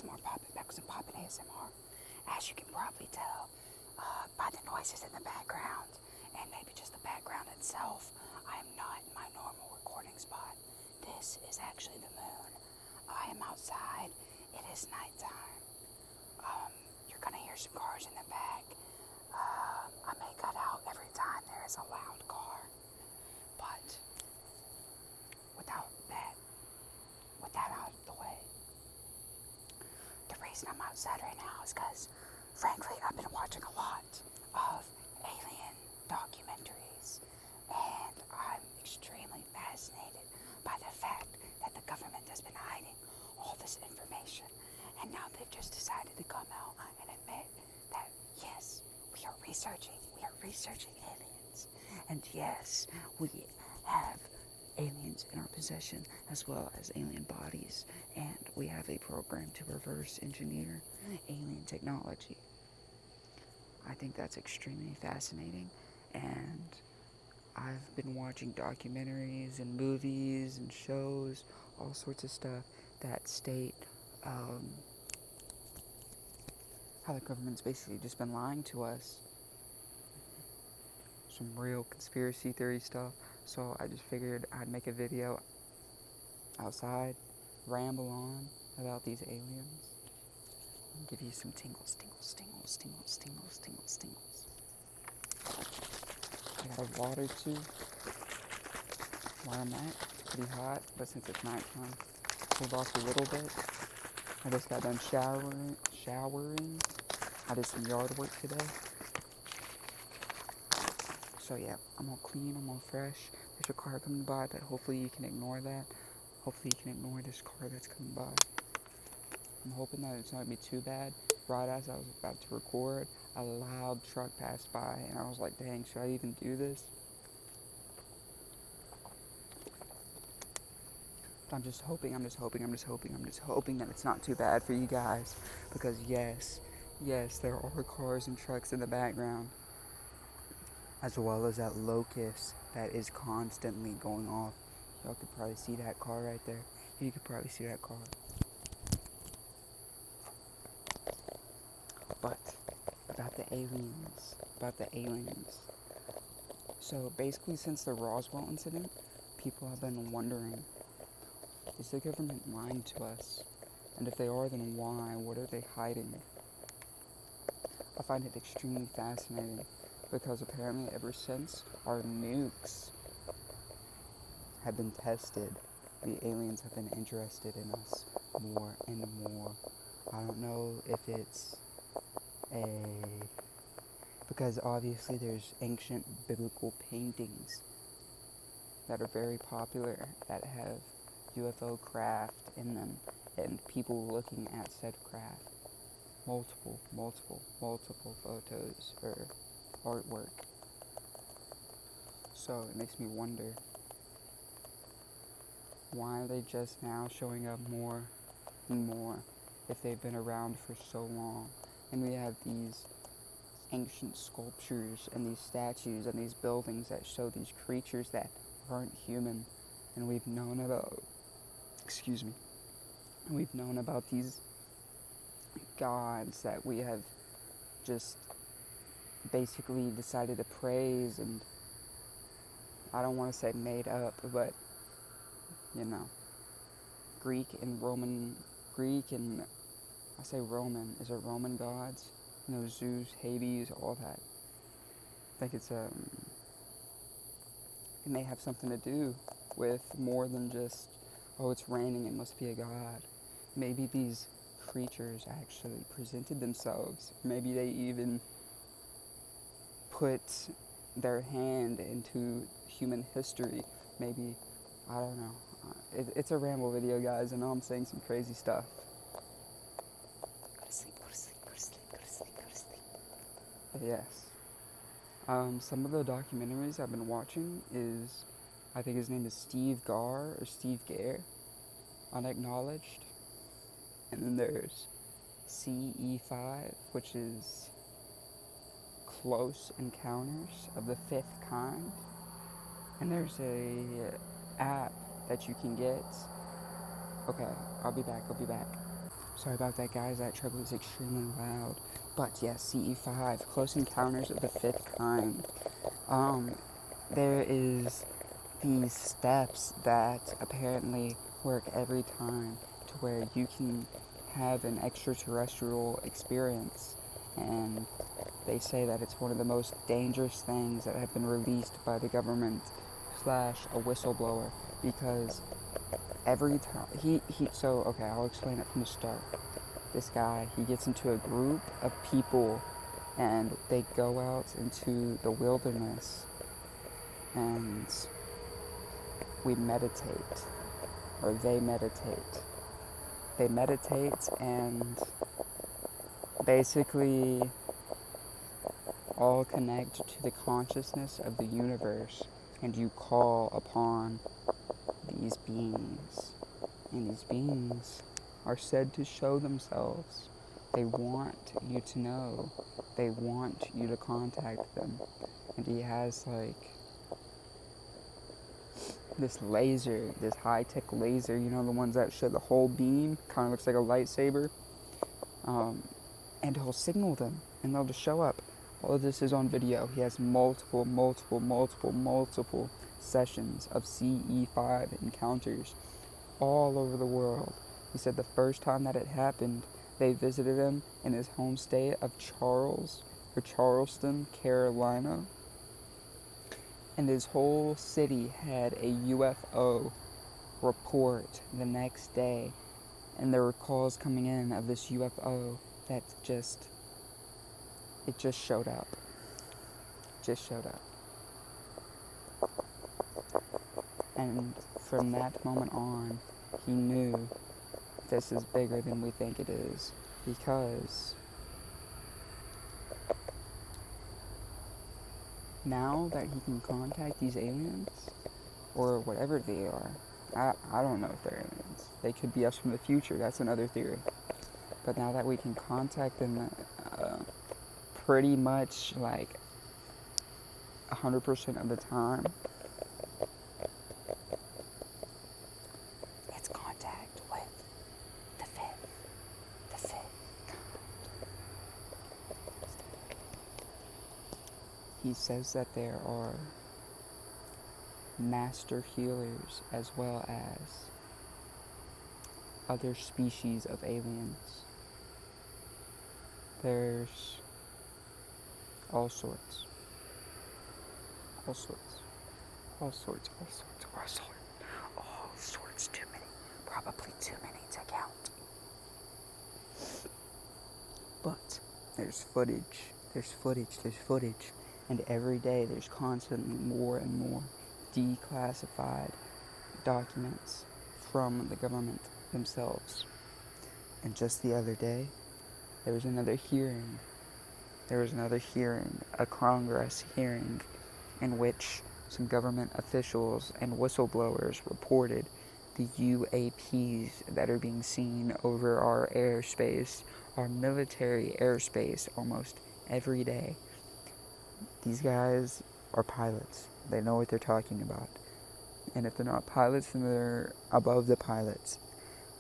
back with some poppin' ASMR. As you can probably tell by the noises in the background and maybe just the background itself, I am not in my normal recording spot. This is actually the moon. I am outside. It is nighttime. You're gonna hear some cars in the back. I may cut out every time there is a loud car, but without that out of the way. The reason I'm outside right now is because, frankly, I've been watching a lot of alien documentaries, and I'm extremely fascinated by the fact that the government has been hiding all this information, and now they've just decided to come out and admit that, yes, we are researching aliens, and yes, we have aliens in our possession as well as alien bodies, and we have a program to reverse engineer alien technology. I think that's extremely fascinating, and I've been watching documentaries and movies and shows, all sorts of stuff that state how the government's basically just been lying to us. Some real conspiracy theory stuff. So I just figured I'd make a video outside, ramble on about these aliens, and give you some tingles. I got a water too where I'm at. It's pretty hot, but since it's nighttime, cooled off a little bit. I just got done showering. I did some yard work today. So yeah, I'm all clean, I'm all fresh. There's a car coming by, but hopefully you can ignore that. Hopefully you can ignore this car that's coming by. I'm hoping that it's not going to be too bad. Right as I was about to record, a loud truck passed by, and I was like, dang, should I even do this? But I'm just hoping that it's not too bad for you guys. Because yes, there are cars and trucks in the background, as well as that locust that is constantly going off. Y'all could probably see that car right there. You could probably see that car. But about the aliens. So basically, since the Roswell incident, people have been wondering, is the government lying to us? And if they are, then why? What are they hiding? I find it extremely fascinating, because apparently ever since our nukes have been tested, the aliens have been interested in us more and more. I don't know if it's because obviously there's ancient biblical paintings that are very popular that have UFO craft in them, and people looking at said craft. Multiple photos or artwork. So it makes me wonder, why are they just now showing up more and more if they've been around for so long? And we have these ancient sculptures and these statues and these buildings that show these creatures that aren't human, and we've known about these gods that we have just basically decided to praise, and I don't want to say made up, but Greek and I say Roman, is it Roman gods? Zeus, Hades, all that. I think it may have something to do with more than just, oh, it's raining, it must be a god. Maybe these creatures actually presented themselves. Maybe they even put their hand into human history. Maybe, I don't know. It's a ramble video, guys. I know I'm saying some crazy stuff. Go to sleep. But yes. Some of the documentaries I've been watching is, I think his name is Steve Gare, Unacknowledged. And then there's CE5, which is Close Encounters of the Fifth Kind. And there's a app that you can get. Okay, I'll be back. Sorry about that, guys. That truck was extremely loud. But yes, CE5, Close Encounters of the Fifth Kind. There is these steps that apparently work every time to where you can have an extraterrestrial experience. And they say that it's one of the most dangerous things that have been released by the government slash a whistleblower, because every time so okay, I'll explain it from the start. This guy, he gets into a group of people and they go out into the wilderness and we meditate, or they meditate. They meditate and basically all connect to the consciousness of the universe, and you call upon these beings. And these beings are said to show themselves. They want you to know. They want you to contact them. And he has like this laser, this high-tech laser, you know, the ones that show the whole beam, kind of looks like a lightsaber. And he'll signal them, and they'll just show up. All of this is on video. He has multiple sessions of CE5 encounters all over the world. He said the first time that it happened, they visited him in his home state of Charleston, Carolina. And his whole city had a UFO report the next day. And there were calls coming in of this UFO that just showed up. Just showed up. And from that moment on, he knew this is bigger than we think it is, because now that he can contact these aliens, or whatever they are, I don't know if they're aliens. They could be us from the future. That's another theory. But now that we can contact them pretty much like 100% of the time, it's contact with the fifth kind. he says that there are master healers as well as other species of aliens. There's all sorts. Too many. Probably too many to count. But there's footage. And every day there's constantly more and more declassified documents from the government themselves. And just the other day, there was another hearing, a Congress hearing, in which some government officials and whistleblowers reported the UAPs that are being seen over our airspace, our military airspace, almost every day. These guys are pilots. They know what they're talking about. And if they're not pilots, then they're above the pilots.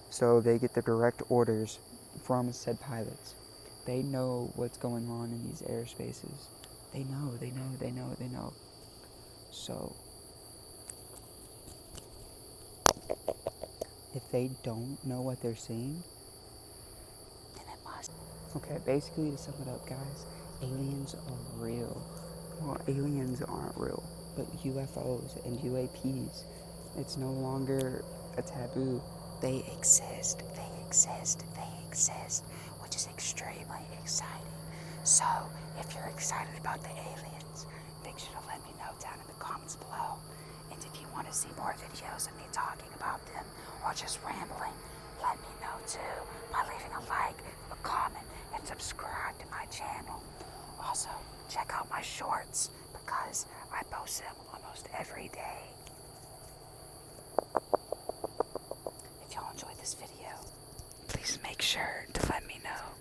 So they get the direct orders from said pilots. They know what's going on in these airspaces. They know. So, if they don't know what they're seeing, then it must. Okay, basically to sum it up, guys, aliens are real. Well, aliens aren't real, but UFOs and UAPs, it's no longer a taboo. They exist, which is extremely exciting. So, if you're excited about the aliens, make sure to let me know down in the comments below. And if you want to see more videos of me talking about them, or just rambling, let me know too by leaving a like, a comment, and subscribe to my channel. Also, check out my shorts, because I post them almost every day. If y'all enjoyed this video, please make sure to let me know.